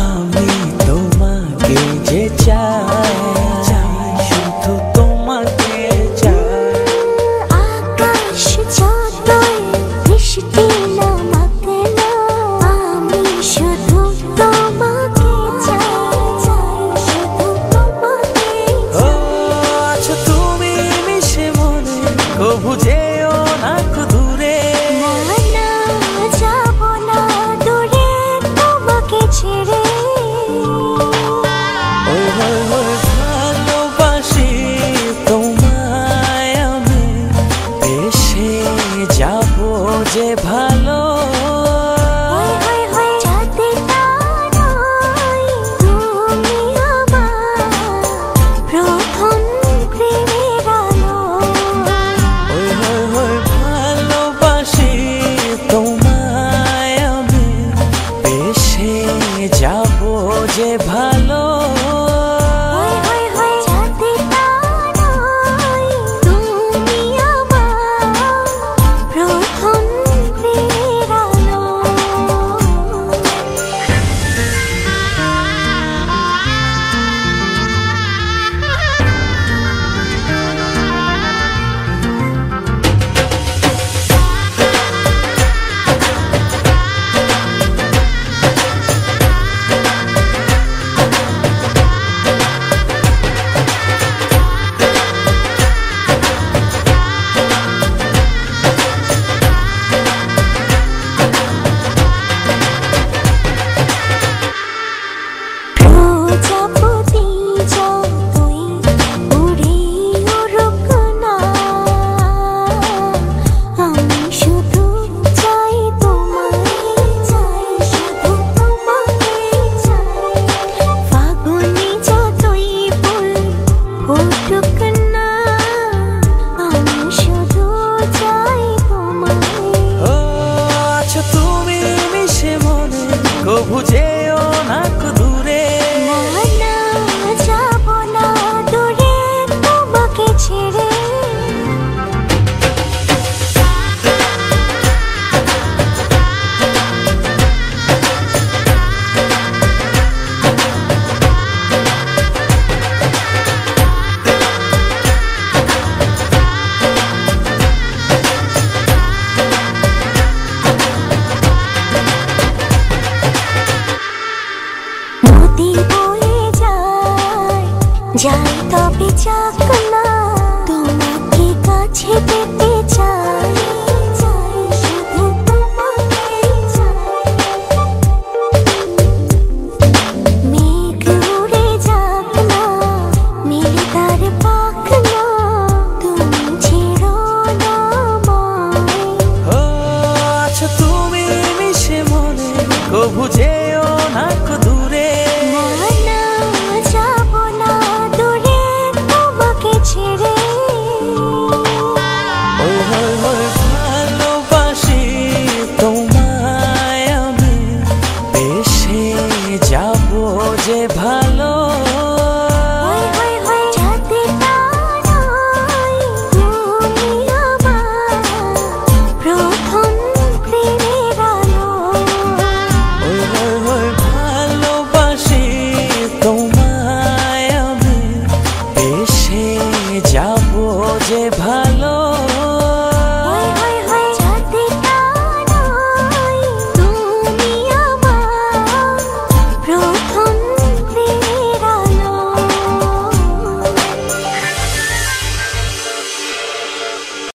আমি তোমাকে যে চাই, শুধু তোমাকে চাই। আকাশ যতই বৃষ্টি নামাক না, আমি শুধু তোমাকে চাই, শুধু তোমাকে চাই। আচ্ছা তুমি মিশে মনে কবু যেও না দূরে। না না যাব না দূরে তোমাকে ছেড়ে। ভালোবাসি তোমায় আমি, বেশে যাব যে ভালো। যাতে তারাই তুমি আমার প্রথম প্রেমের আলো। ভালোবাসি তোমায় আমি, বেশে যাব যে ভালো।